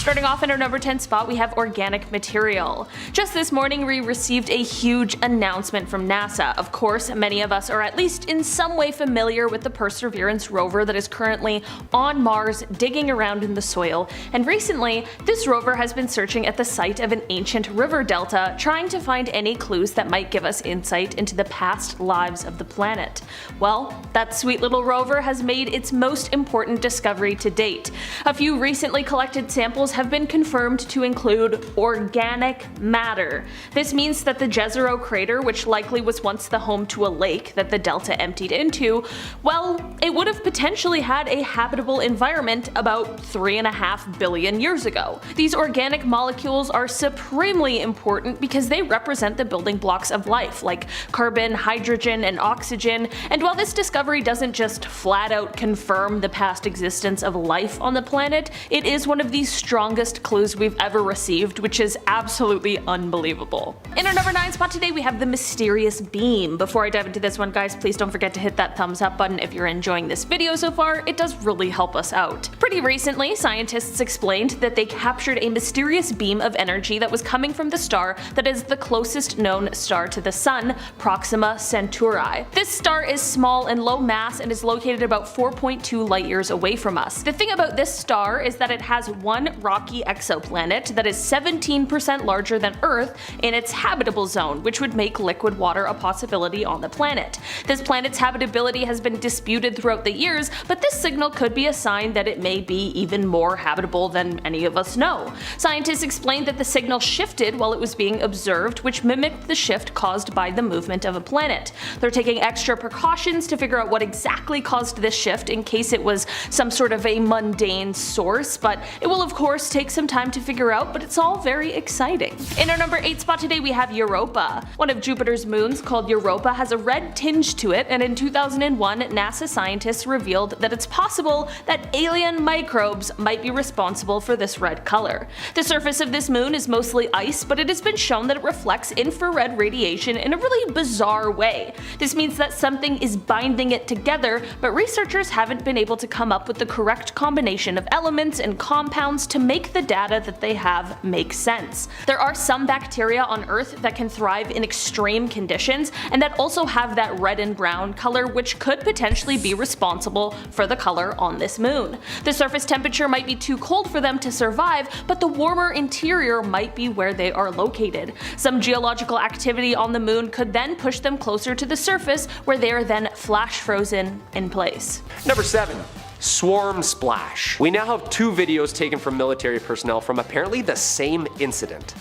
Starting off in our number 10 spot, we have organic material. Just this morning we received a huge announcement from NASA. Of course, many of us are at least in some way familiar with the Perseverance rover that is currently on Mars digging around in the soil, and recently this rover has been searching at the site of an ancient river delta, trying to find any clues that might give us insight into the past lives of the planet. Well, that sweet little rover has made its most important discovery to date. A few recently collected samples have been confirmed to include organic matter. This means that the Jezero crater, which likely was once the home to a lake that the delta emptied into, well, it would have potentially had a habitable environment about 3.5 billion years ago. These organic molecules are supremely important because they represent the building blocks of life, like carbon, hydrogen, and oxygen, and while this discovery doesn't just flat out confirm the past existence of life on the planet, it is one of the strongest clues we've ever received, which is absolutely unbelievable. In our number 9 spot today, we have the mysterious beam. Before I dive into this one, guys, please don't forget to hit that thumbs up button if you're enjoying this video so far. It does really help us out. Pretty recently, scientists explained that they captured a mysterious beam of energy that was coming from the star that is the closest known star to the Sun, Proxima Centauri. This star is small and low mass and is located about 4.2 light years away from us. The thing about this star is that it has one rocky exoplanet that is 17% larger than Earth in its habitable zone, which would make liquid water a possibility on the planet. This planet's habitability has been disputed throughout the years, but this signal could be a sign that it may be even more habitable than any of us know. Scientists explained that the signal shifted while it was being observed, which mimicked the shift caused by the movement of a planet. They're taking extra precautions to figure out what exactly caused this shift in case it was some sort of a mundane source, but it will of course take some time to figure out, but it's all very exciting. In our number 8 spot today, we have Europa. One of Jupiter's moons, called Europa, has a red tinge to it, and in 2001 NASA scientists revealed that it's possible that alien microbes might be responsible for this red color. The surface of this moon is mostly ice, but it has been shown that it reflects infrared radiation in a really bizarre way. This means that something is binding it together, but researchers haven't been able to come up with the correct combination of elements and compounds to make the data that they have make sense. There are some bacteria on Earth that can thrive in extreme conditions and that also have that red and brown color, which could potentially be responsible for the color on this moon. The surface temperature might be too cold for them to survive, but the warmer interior might be where they are located. Some geological activity on the moon could then push them closer to the surface, where they are then flash frozen in place. Number 7. Swarm splash. We now have 2 videos taken from military personnel from apparently the same incident.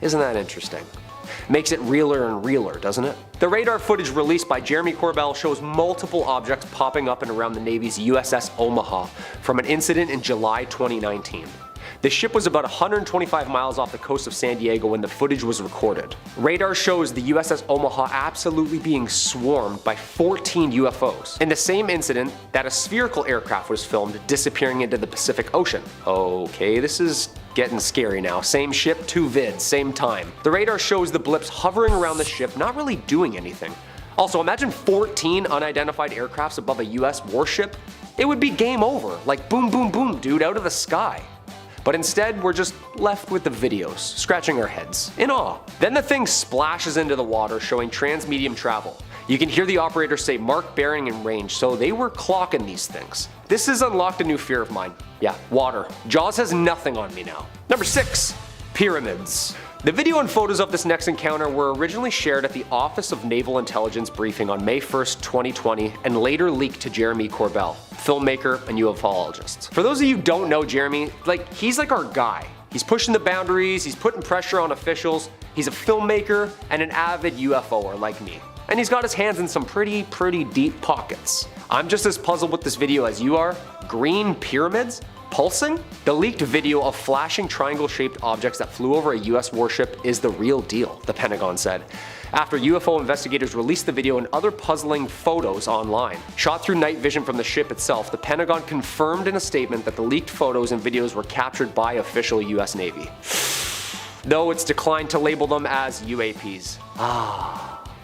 Isn't that interesting? Makes it realer and realer, doesn't it? The radar footage released by Jeremy Corbell shows multiple objects popping up and around the Navy's USS Omaha from an incident in July 2019. The ship was about 125 miles off the coast of San Diego when the footage was recorded. Radar shows the USS Omaha absolutely being swarmed by 14 UFOs. In the same incident, that a spherical aircraft was filmed disappearing into the Pacific Ocean. Okay, this is getting scary now. Same ship, 2 vids, same time. The radar shows the blips hovering around the ship, not really doing anything. Also, imagine 14 unidentified aircrafts above a US warship. It would be game over, like boom boom boom dude out of the sky. But instead, we're just left with the videos, scratching our heads, in awe. Then the thing splashes into the water, showing transmedium travel. You can hear the operator say mark bearing and range, so they were clocking these things. This has unlocked a new fear of mine. Yeah, water. Jaws has nothing on me now. Number 6. Pyramids. The video and photos of this next encounter were originally shared at the Office of Naval Intelligence briefing on May 1st, 2020, and later leaked to Jeremy Corbell, filmmaker and ufologist. For those of you who don't know Jeremy, he's like our guy. He's pushing the boundaries, he's putting pressure on officials, he's a filmmaker and an avid UFOer like me. And he's got his hands in some pretty deep pockets. I'm just as puzzled with this video as you are. Green pyramids? Pulsing? The leaked video of flashing triangle-shaped objects that flew over a US warship is the real deal, the Pentagon said, after UFO investigators released the video and other puzzling photos online. Shot through night vision from the ship itself, the Pentagon confirmed in a statement that the leaked photos and videos were captured by official US Navy, though it's declined to label them as UAPs.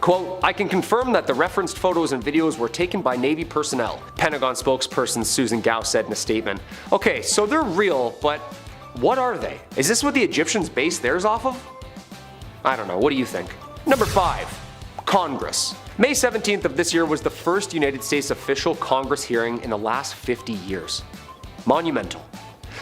Quote, I can confirm that the referenced photos and videos were taken by Navy personnel, Pentagon spokesperson Susan Gao said in a statement. Okay, so they're real, but What are they? Is this what the Egyptians based theirs off of? I don't know, what do you think? Number 5. Congress. May 17th of this year was the first United States official Congress hearing in the last 50 years. Monumental.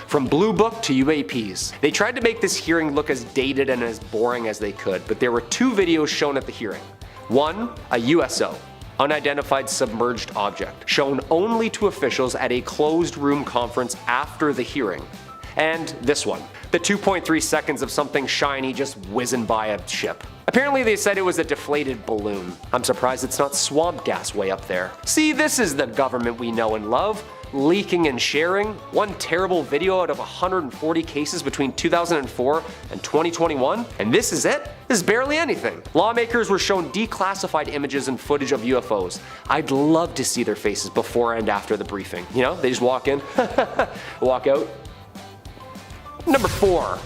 From Blue Book to UAPs. They tried to make this hearing look as dated and as boring as they could, but there were 2 videos shown at the hearing. One, a USO, unidentified submerged object, shown only to officials at a closed room conference after the hearing. And this one, the 2.3 seconds of something shiny just whizzing by a ship. Apparently they said it was a deflated balloon. I'm surprised it's not swamp gas way up there. See, this is the government we know and love. Leaking and sharing. One terrible video out of 140 cases between 2004 and 2021. And this is it? This is barely anything. Lawmakers were shown declassified images and footage of UFOs. I'd love to see their faces before and after the briefing. You know, they just walk in, walk out. Number 4.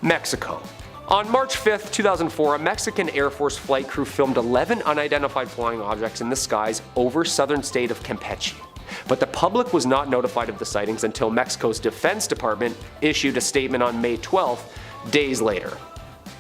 Mexico. On March 5th, 2004, a Mexican Air Force flight crew filmed 11 unidentified flying objects in the skies over southern state of Campeche. But the public was not notified of the sightings until Mexico's Defense Department issued a statement on May 12th, days later.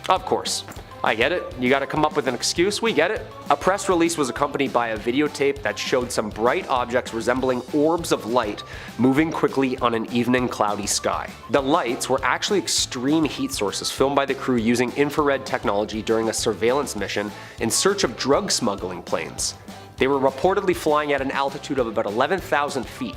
Of course. I get it, you gotta come up with an excuse, we get it. A press release was accompanied by a videotape that showed some bright objects resembling orbs of light moving quickly on an evening cloudy sky. The lights were actually extreme heat sources filmed by the crew using infrared technology during a surveillance mission in search of drug smuggling planes. They were reportedly flying at an altitude of about 11,000 feet.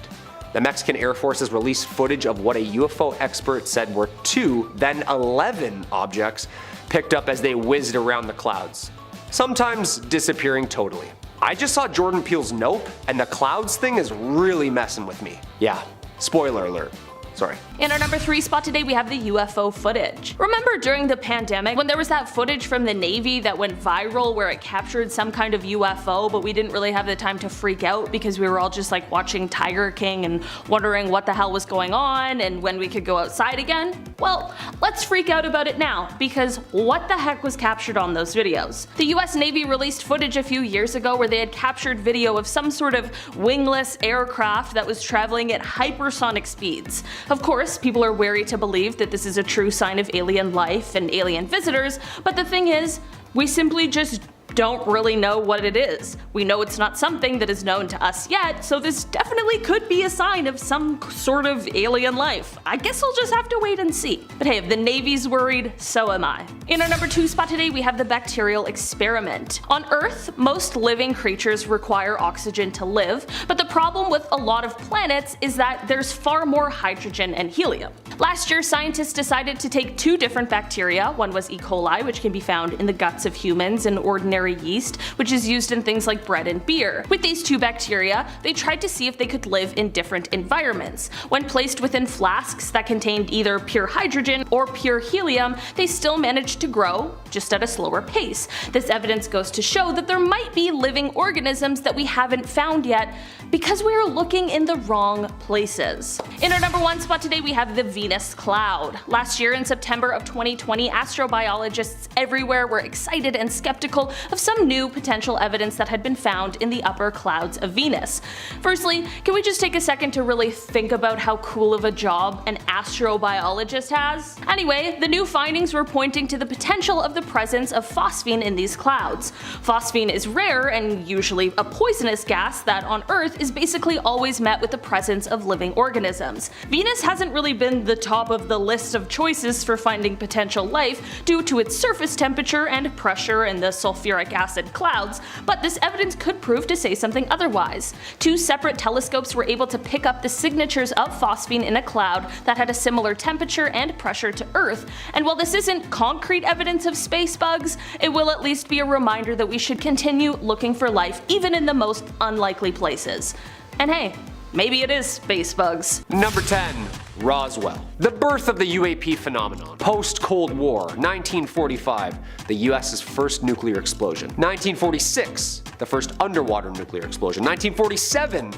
The Mexican Air Force has released footage of what a UFO expert said were 2, then 11 objects picked up as they whizzed around the clouds, sometimes disappearing totally. I just saw Jordan Peele's Nope, and the clouds thing is really messing with me. Yeah, spoiler alert. Sorry. In our number 3 spot today, we have the UFO footage. Remember during the pandemic when there was that footage from the Navy that went viral where it captured some kind of UFO, but we didn't really have the time to freak out because we were all just like watching Tiger King and wondering what the hell was going on and when we could go outside again? Well, let's freak out about it now, because what the heck was captured on those videos? The US Navy released footage a few years ago where they had captured video of some sort of wingless aircraft that was traveling at hypersonic speeds. Of course, people are wary to believe that this is a true sign of alien life and alien visitors, but the thing is, we simply just don't really know what it is. We know it's not something that is known to us yet, so this definitely could be a sign of some sort of alien life. I guess we'll just have to wait and see. But hey, if the Navy's worried, so am I. In our number 2 spot today, we have the bacterial experiment. On Earth, most living creatures require oxygen to live, but the problem with a lot of planets is that there's far more hydrogen and helium. Last year, scientists decided to take 2 different bacteria. One was E. coli, which can be found in the guts of humans, and ordinary yeast, which is used in things like bread and beer. With these 2 bacteria, they tried to see if they could live in different environments. When placed within flasks that contained either pure hydrogen or pure helium, they still managed to grow, just at a slower pace. This evidence goes to show that there might be living organisms that we haven't found yet because we are looking in the wrong places. In our number 1 spot today, we have the Venus cloud. Last year in September of 2020, astrobiologists everywhere were excited and skeptical of some new potential evidence that had been found in the upper clouds of Venus. Firstly, can we just take a second to really think about how cool of a job an astrobiologist has? Anyway, the new findings were pointing to the potential of the presence of phosphine in these clouds. Phosphine is rare and usually a poisonous gas that on Earth is basically always met with the presence of living organisms. Venus hasn't really been the top of the list of choices for finding potential life due to its surface temperature and pressure in the sulfuric acid clouds, but this evidence could prove to say something otherwise. 2 separate telescopes were able to pick up the signatures of phosphine in a cloud that had a similar temperature and pressure to Earth, and while this isn't concrete evidence of space bugs, it will at least be a reminder that we should continue looking for life even in the most unlikely places. And hey, maybe it is space bugs. Number 10. Roswell. The birth of the UAP phenomenon. Post-Cold War, 1945, the US's first nuclear explosion. 1946, the first underwater nuclear explosion. 1947,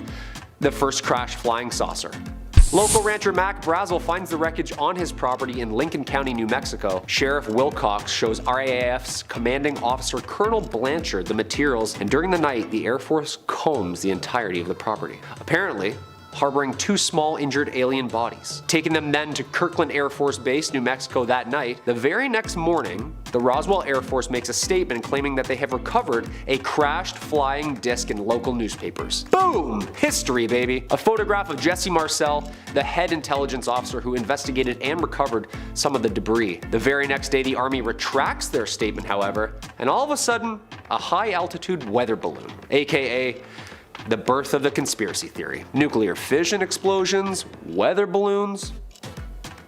the first crashed flying saucer. Local rancher Mac Brazel finds the wreckage on his property in Lincoln County, New Mexico. Sheriff Wilcox shows RAAF's commanding officer Colonel Blanchard the materials, and during the night, the Air Force combs the entirety of the property. Apparently, harboring 2 small injured alien bodies. Taking them then to Kirkland Air Force Base, New Mexico that night, the very next morning, the Roswell Air Force makes a statement claiming that they have recovered a crashed flying disc in local newspapers. Boom! History, baby! A photograph of Jesse Marcel, the head intelligence officer who investigated and recovered some of the debris. The very next day, the Army retracts their statement, however, and all of a sudden, a high-altitude weather balloon, aka the birth of the conspiracy theory. Nuclear fission explosions, weather balloons.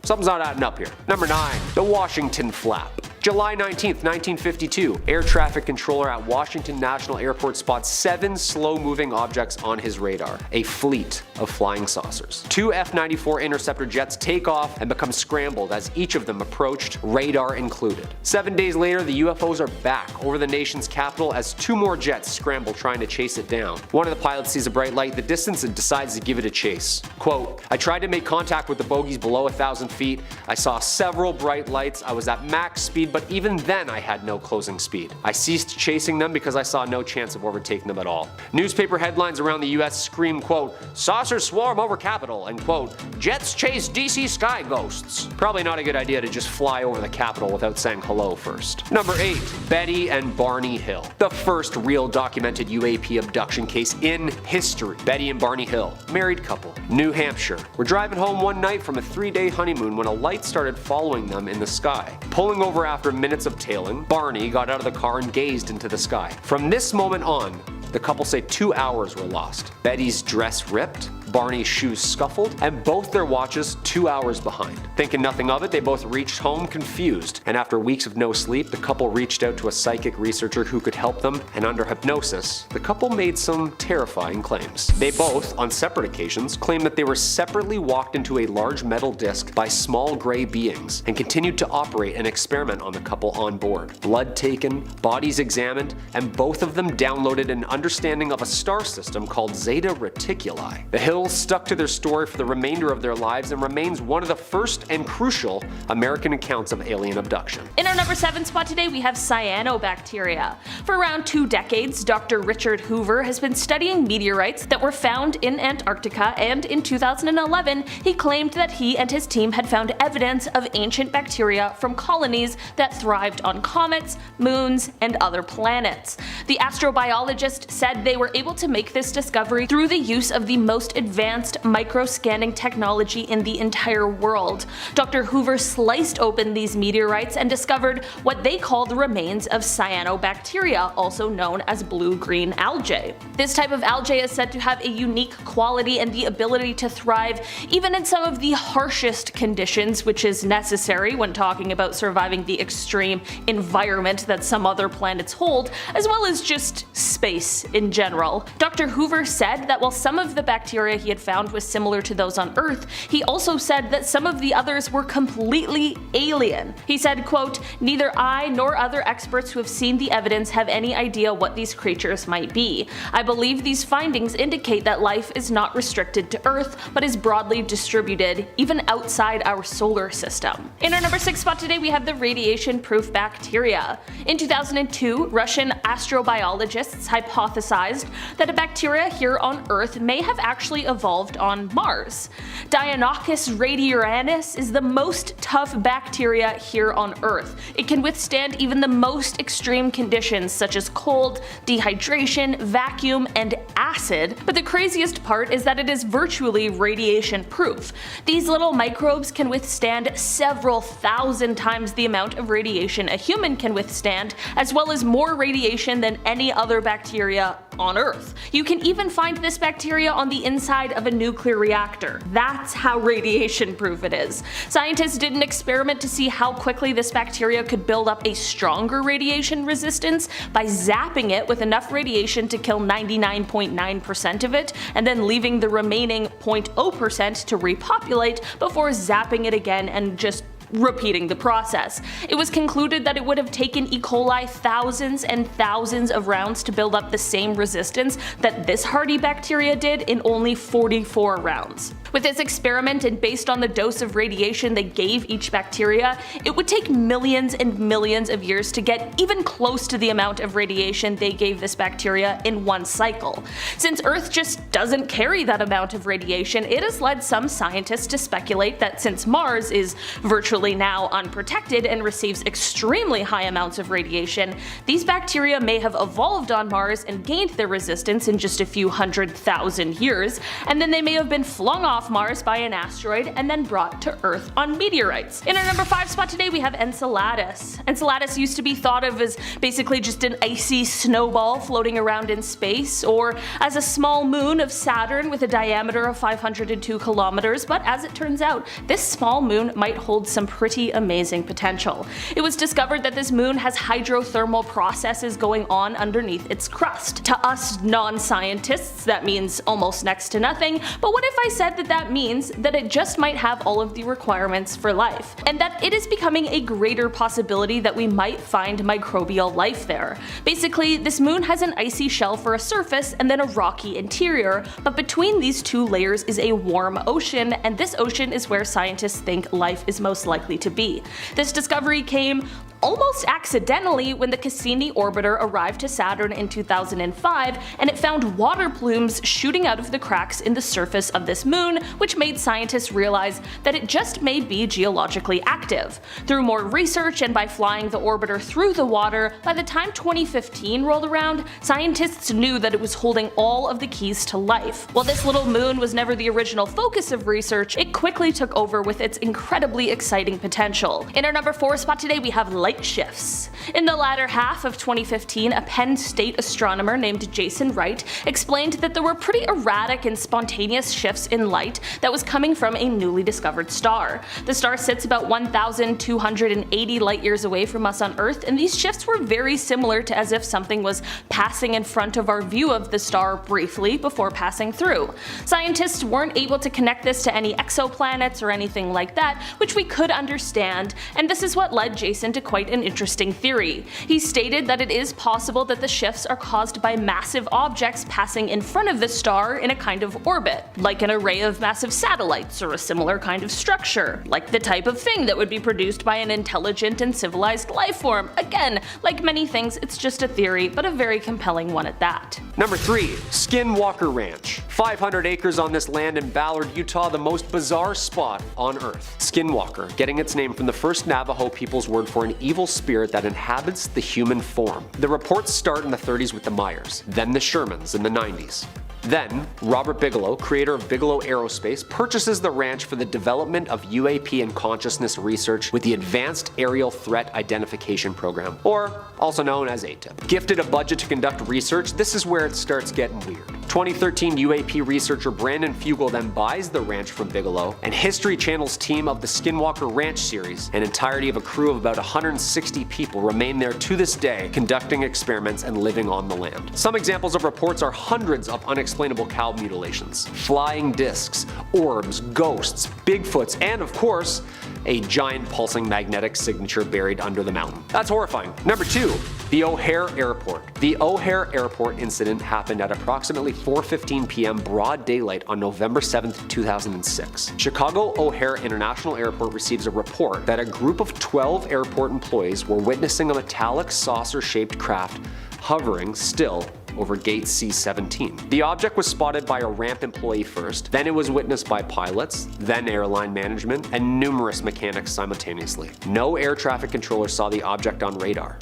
Something's not adding up here. Number 9. The Washington Flap. July 19th, 1952, air traffic controller at Washington National Airport spots 7 slow-moving objects on his radar, a fleet of flying saucers. 2 F-94 interceptor jets take off and become scrambled as each of them approached, radar included. 7 days later, the UFOs are back over the nation's capital as 2 more jets scramble trying to chase it down. One of the pilots sees a bright light in the distance and decides to give it a chase. Quote, "I tried to make contact with the bogies below 1,000 feet. I saw several bright lights. I was at max speed, but even then I had no closing speed. I ceased chasing them because I saw no chance of overtaking them at all." Newspaper headlines around the US scream, quote, "Saucers swarm over Capitol," and quote, "Jets chase DC sky ghosts." Probably not a good idea to just fly over the Capitol without saying hello first. Number 8. Betty and Barney Hill. The first real documented UAP abduction case in history. Betty and Barney Hill, married couple, New Hampshire, were driving home one night from a 3-day honeymoon when a light started following them in the sky. Pulling over after minutes of tailing, Barney got out of the car and gazed into the sky. From this moment on, the couple say 2 hours were lost. Betty's dress ripped, Barney's shoes scuffled, and both their watches 2 hours behind. Thinking nothing of it, they both reached home confused, and after weeks of no sleep, the couple reached out to a psychic researcher who could help them, and under hypnosis, the couple made some terrifying claims. They both, on separate occasions, claimed that they were separately walked into a large metal disc by small gray beings, and continued to operate and experiment on the couple on board. Blood taken, bodies examined, and both of them downloaded an understanding of a star system called Zeta Reticuli. The Hills stuck to their story for the remainder of their lives and remains one of the first and crucial American accounts of alien abduction. In our number 7 spot today, we have cyanobacteria. For around 2 decades, Dr. Richard Hoover has been studying meteorites that were found in Antarctica, and in 2011, he claimed that he and his team had found evidence of ancient bacteria from colonies that thrived on comets, moons, and other planets. The astrobiologist said they were able to make this discovery through the use of the most advanced microscanning technology in the entire world. Dr. Hoover sliced open these meteorites and discovered what they call the remains of cyanobacteria, also known as blue-green algae. This type of algae is said to have a unique quality and the ability to thrive even in some of the harshest conditions, which is necessary when talking about surviving the extreme environment that some other planets hold, as well as just space in general. Dr. Hoover said that while some of the bacteria he had found was similar to those on Earth, he also said that some of the others were completely alien. He said, quote, "Neither I nor other experts who have seen the evidence have any idea what these creatures might be. I believe these findings indicate that life is not restricted to Earth, but is broadly distributed, even outside our solar system." In our number 6 spot today, we have the radiation-proof bacteria. In 2002, Russian astrobiologists hypothesized that a bacteria here on Earth may have actually evolved on Mars. Deinococcus radiuranus is the most tough bacteria here on Earth. It can withstand even the most extreme conditions such as cold, dehydration, vacuum, and acid, but the craziest part is that it is virtually radiation proof. These little microbes can withstand several thousand times the amount of radiation a human can withstand, as well as more radiation than any other bacteria on Earth. You can even find this bacteria on the inside of a nuclear reactor. That's how radiation proof it is. Scientists did an experiment to see how quickly this bacteria could build up a stronger radiation resistance by zapping it with enough radiation to kill 99.9% of it, and then leaving the remaining 0.0% to repopulate before zapping it again and just repeating the process. It was concluded that it would have taken E. coli thousands and thousands of rounds to build up the same resistance that this hardy bacteria did in only 44 rounds. With this experiment, and based on the dose of radiation they gave each bacteria, it would take millions and millions of years to get even close to the amount of radiation they gave this bacteria in one cycle. Since Earth just doesn't carry that amount of radiation, it has led some scientists to speculate that since Mars is virtually now unprotected and receives extremely high amounts of radiation, these bacteria may have evolved on Mars and gained their resistance in just a few 100,000 years, and then they may have been flung off Mars by an asteroid and then brought to Earth on meteorites. In our number 5 spot today we have Enceladus. Enceladus used to be thought of as basically just an icy snowball floating around in space, or as a small moon of Saturn with a diameter of 502 kilometers, but as it turns out, this small moon might hold some pretty amazing potential. It was discovered that this moon has hydrothermal processes going on underneath its crust. To us non-scientists, that means almost next to nothing, but what if I said that that means that it just might have all of the requirements for life, and that it is becoming a greater possibility that we might find microbial life there. Basically, this moon has an icy shell for a surface and then a rocky interior, but between these two layers is a warm ocean, and this ocean is where scientists think life is most likely to be. This discovery came almost accidentally when the Cassini orbiter arrived to Saturn in 2005, and it found water plumes shooting out of the cracks in the surface of this moon, which made scientists realize that it just may be geologically active. Through more research and by flying the orbiter through the water, by the time 2015 rolled around, scientists knew that it was holding all of the keys to life. While this little moon was never the original focus of research, it quickly took over with its incredibly exciting potential. In our number 4 spot today we have light shifts. In the latter half of 2015, a Penn State astronomer named Jason Wright explained that there were pretty erratic and spontaneous shifts in light that was coming from a newly discovered star. The star sits about 1,280 light years away from us on Earth, and these shifts were very similar to as if something was passing in front of our view of the star briefly before passing through. Scientists weren't able to connect this to any exoplanets or anything like that, which we could understand, and this is what led Jason to quite an interesting theory. He stated that it is possible that the shifts are caused by massive objects passing in front of the star in a kind of orbit, like an array of massive satellites or a similar kind of structure, like the type of thing that would be produced by an intelligent and civilized life form. Again, like many things, it's just a theory, but a very compelling one at that. Number 3. Skinwalker Ranch. 500 acres on this land in Ballard, Utah, the most bizarre spot on Earth. Skinwalker, getting its name from the first Navajo people's word for an evil spirit that inhabits the human form. The reports start in the 30s with the Myers, then the Shermans in the 90s. Then, Robert Bigelow, creator of Bigelow Aerospace, purchases the ranch for the development of UAP and consciousness research with the Advanced Aerial Threat Identification Program, or also known as ATIP. Gifted a budget to conduct research, this is where it starts getting weird. 2013 UAP researcher Brandon Fugel then buys the ranch from Bigelow, and History Channel's team of the Skinwalker Ranch series, an entirety of a crew of about 160 people, remain there to this day, conducting experiments and living on the land. Some examples of reports are hundreds of unexplainable cow mutilations, flying discs, orbs, ghosts, Bigfoots, and of course, a giant pulsing magnetic signature buried under the mountain. That's horrifying. Number 2. The O'Hare Airport. The O'Hare Airport incident happened at approximately 4:15 p.m. broad daylight on November 7, 2006. Chicago O'Hare International Airport receives a report that a group of 12 airport employees were witnessing a metallic saucer-shaped craft hovering still over gate C-17. The object was spotted by a ramp employee first, then it was witnessed by pilots, then airline management, and numerous mechanics simultaneously. No air traffic controller saw the object on radar.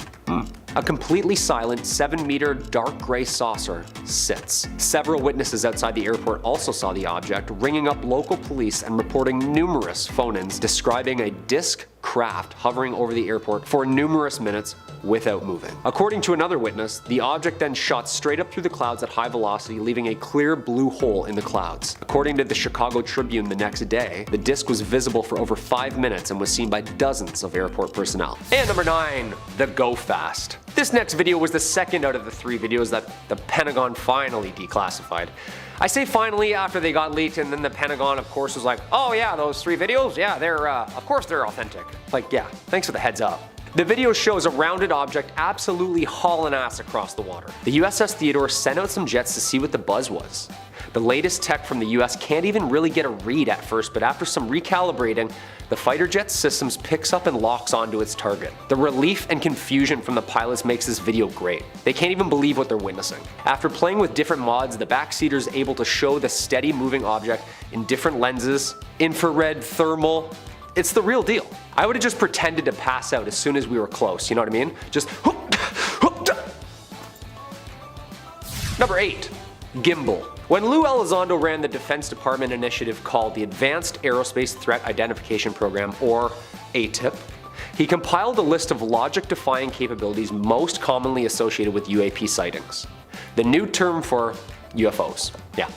A completely silent 7-meter dark gray saucer sits. Several witnesses outside the airport also saw the object, ringing up local police and reporting numerous phone-ins describing a disc craft hovering over the airport for numerous minutes without moving. According to another witness, the object then shot straight up through the clouds at high velocity, leaving a clear blue hole in the clouds. According to the Chicago Tribune the next day, the disc was visible for over 5 minutes and was seen by dozens of airport personnel. And number 9, the Go Fast. This next video was the second out of the 3 videos that the Pentagon finally declassified. I say finally after they got leaked, and then the Pentagon of course was like, oh yeah, those 3 videos, yeah, of course they're authentic. Like, yeah, thanks for the heads up. The video shows a rounded object absolutely hauling ass across the water. The USS Theodore sent out some jets to see what the buzz was. The latest tech from the US can't even really get a read at first, but after some recalibrating, the fighter jet's systems picks up and locks onto its target. The relief and confusion from the pilots makes this video great. They can't even believe what they're witnessing. After playing with different mods, the backseater is able to show the steady moving object in different lenses, infrared, thermal. It's the real deal. I would have just pretended to pass out as soon as we were close, you know what I mean? Just Number 8. Gimbal. When Lou Elizondo ran the Defense Department initiative called the Advanced Aerospace Threat Identification Program, or ATIP, he compiled a list of logic-defying capabilities most commonly associated with UAP sightings. The new term for UFOs. Yeah.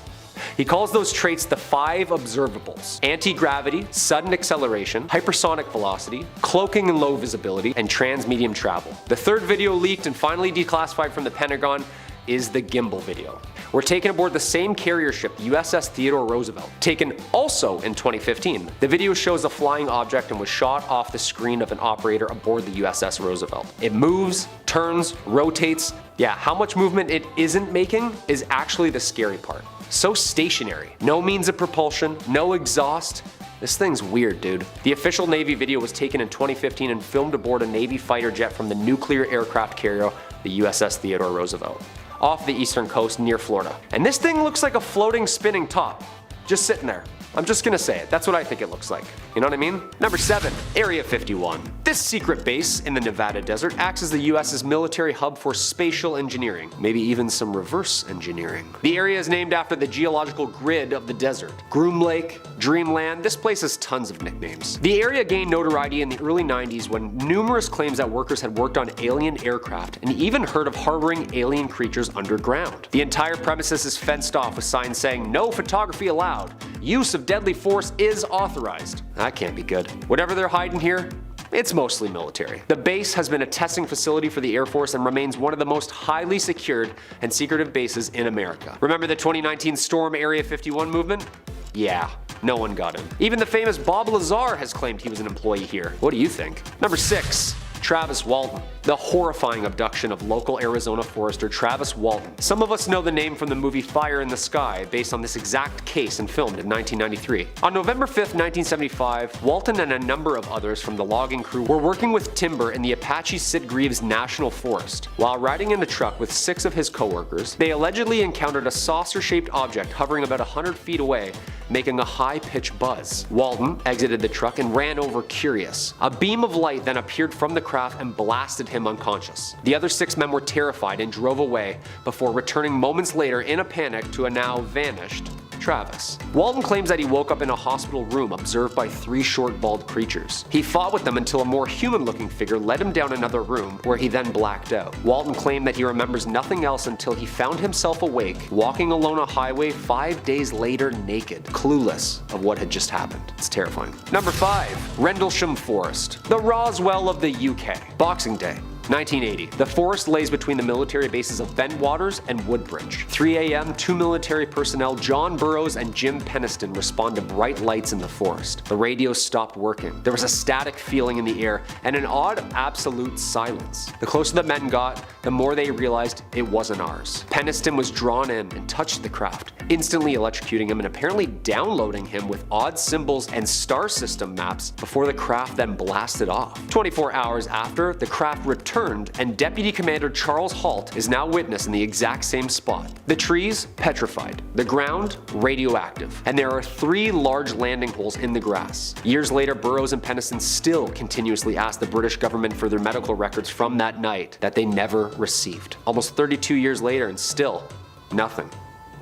He calls those traits the 5 observables: anti-gravity, sudden acceleration, hypersonic velocity, cloaking and low visibility, and transmedium travel. The third video leaked and finally declassified from the Pentagon is the gimbal video. We're taken aboard the same carrier ship, USS Theodore Roosevelt, taken also in 2015. The video shows a flying object and was shot off the screen of an operator aboard the USS Roosevelt. It moves, turns, rotates. Yeah, how much movement it isn't making is actually the scary part. So stationary. No means of propulsion, no exhaust. This thing's weird, dude. The official Navy video was taken in 2015 and filmed aboard a Navy fighter jet from the nuclear aircraft carrier, the USS Theodore Roosevelt, off the eastern coast near Florida. And this thing looks like a floating spinning top, just sitting there. I'm just gonna say it, that's what I think it looks like. You know what I mean? Number 7. Area 51. This secret base in the Nevada desert acts as the US's military hub for spatial engineering, maybe even some reverse engineering. The area is named after the geological grid of the desert. Groom Lake, Dreamland, this place has tons of nicknames. The area gained notoriety in the early 90s when numerous claims that workers had worked on alien aircraft and even heard of harboring alien creatures underground. The entire premises is fenced off with signs saying "No photography allowed. Use of deadly force is authorized." That can't be good. Whatever they're hiding here, it's mostly military. The base has been a testing facility for the Air Force and remains one of the most highly secured and secretive bases in America. Remember the 2019 Storm Area 51 movement? Yeah, no one got him. Even the famous Bob Lazar has claimed he was an employee here. What do you think? Number 6. Travis Walton. The horrifying abduction of local Arizona forester Travis Walton. Some of us know the name from the movie Fire in the Sky, based on this exact case and filmed in 1993. On November 5th, 1975, Walton and a number of others from the logging crew were working with timber in the Apache Sid Greaves National Forest. While riding in the truck with 6 of his coworkers, they allegedly encountered a saucer-shaped object hovering about 100 feet away, making a high-pitched buzz. Walton exited the truck and ran over curious. A beam of light then appeared from the craft and blasted him unconscious. The other 6 men were terrified and drove away before returning moments later in a panic to a now vanished Travis. Walton claims that he woke up in a hospital room observed by 3 short bald creatures. He fought with them until a more human-looking figure led him down another room where he then blacked out. Walton claimed that he remembers nothing else until he found himself awake, walking alone a highway 5 days later naked, clueless of what had just happened. It's terrifying. Number 5. Rendlesham Forest. The Roswell of the UK. Boxing Day. 1980. The forest lays between the military bases of Bentwaters and Woodbridge. 3 a.m., 2 military personnel, John Burroughs and Jim Peniston, respond to bright lights in the forest. The radios stopped working. There was a static feeling in the air and an odd absolute silence. The closer the men got, the more they realized it wasn't ours. Peniston was drawn in and touched the craft, instantly electrocuting him and apparently downloading him with odd symbols and star system maps before the craft then blasted off. 24 hours after, the craft returned and Deputy Commander Charles Halt is now witness in the exact same spot. The trees, petrified. The ground, radioactive. And there are 3 large landing holes in the grass. Years later, Burroughs and Peniston still continuously ask the British government for their medical records from that night that they never received. Almost 32 years later and still, nothing.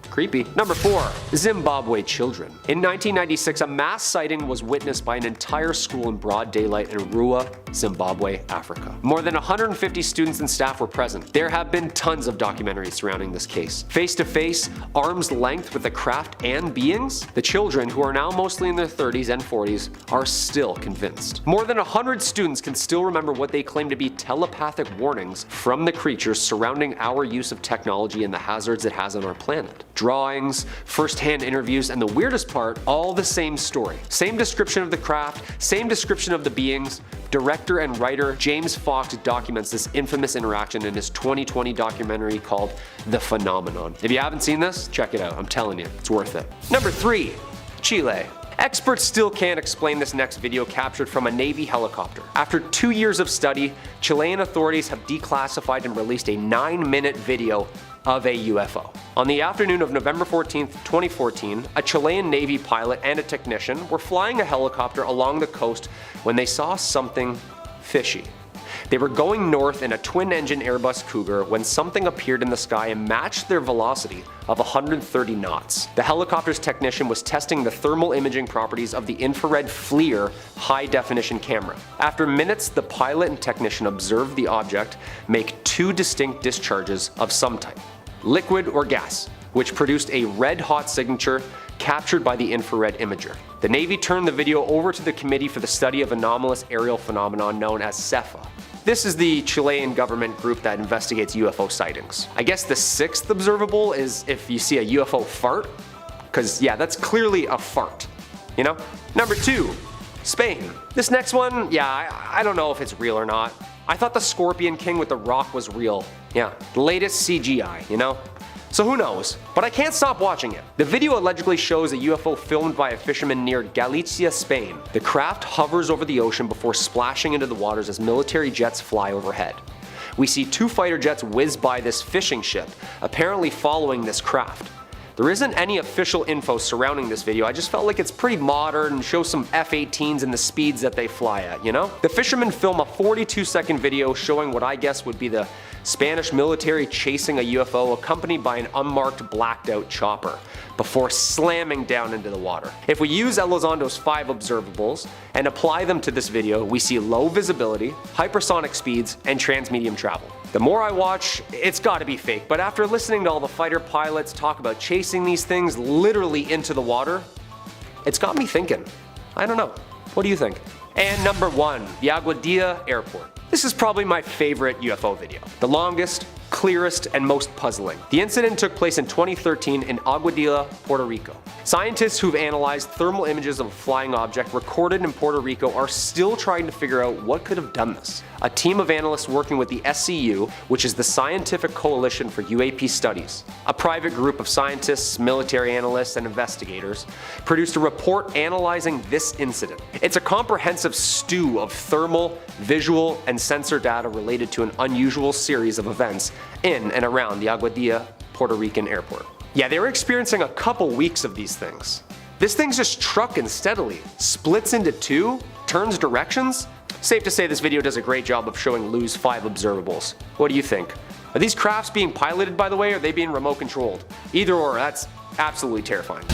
Creepy. Number 4. Zimbabwe children. In 1996, a mass sighting was witnessed by an entire school in broad daylight in Arua, Zimbabwe, Africa. More than 150 students and staff were present. There have been tons of documentaries surrounding this case. Face to face, arm's length with the craft and beings, the children, who are now mostly in their 30s and 40s, are still convinced. More than 100 students can still remember what they claim to be telepathic warnings from the creatures surrounding our use of technology and the hazards it has on our planet. Drawings, first-hand interviews, and the weirdest part, all the same story. Same description of the craft, same description of the beings, Director and writer James Fox documents this infamous interaction in his 2020 documentary called The Phenomenon. If you haven't seen this, check it out. I'm telling you, it's worth it. Number 3. Chile. Experts still can't explain this next video captured from a Navy helicopter. After 2 years of study, Chilean authorities have declassified and released a 9-minute video of a UFO. On the afternoon of November 14, 2014, a Chilean Navy pilot and a technician were flying a helicopter along the coast when they saw something fishy. They were going north in a twin-engine Airbus Cougar when something appeared in the sky and matched their velocity of 130 knots. The helicopter's technician was testing the thermal imaging properties of the infrared FLIR high-definition camera. After minutes, the pilot and technician observed the object make 2 distinct discharges of some type, liquid or gas, which produced a red-hot signature captured by the infrared imager. The Navy turned the video over to the Committee for the Study of Anomalous Aerial Phenomenon known as CEPHA. This is the Chilean government group that investigates UFO sightings. I guess the 6th observable is if you see a UFO fart, because yeah, that's clearly a fart, you know? Number 2, Spain. This next one, yeah, I don't know if it's real or not. I thought the Scorpion King with the rock was real. Yeah, the latest CGI, you know? So who knows? But I can't stop watching it. The video allegedly shows a UFO filmed by a fisherman near Galicia, Spain. The craft hovers over the ocean before splashing into the waters as military jets fly overhead. We see 2 fighter jets whiz by this fishing ship, apparently following this craft. There isn't any official info surrounding this video, I just felt like it's pretty modern and shows some F-18s and the speeds that they fly at, you know? The fishermen film a 42-second video showing what I guess would be the Spanish military chasing a UFO accompanied by an unmarked blacked out chopper before slamming down into the water. If we use Elizondo's 5 observables and apply them to this video, we see low visibility, hypersonic speeds, and transmedium travel. The more I watch, it's gotta be fake, but after listening to all the fighter pilots talk about chasing these things literally into the water, it's got me thinking. I don't know. What do you think? And number 1, the Aguadilla Airport. This is probably my favorite UFO video. The longest, clearest, and most puzzling. The incident took place in 2013 in Aguadilla, Puerto Rico. Scientists who've analyzed thermal images of a flying object recorded in Puerto Rico are still trying to figure out what could have done this. A team of analysts working with the SCU, which is the Scientific Coalition for UAP Studies, a private group of scientists, military analysts, and investigators, produced a report analyzing this incident. It's a comprehensive stew of thermal, visual, and sensor data related to an unusual series of events in and around the Aguadilla, Puerto Rican airport. Yeah, they were experiencing a couple weeks of these things. This thing's just trucking steadily, splits into 2, turns directions. Safe to say this video does a great job of showing Lou's 5 observables. What do you think? Are these crafts being piloted, by the way, or are they being remote controlled? Either or, that's absolutely terrifying.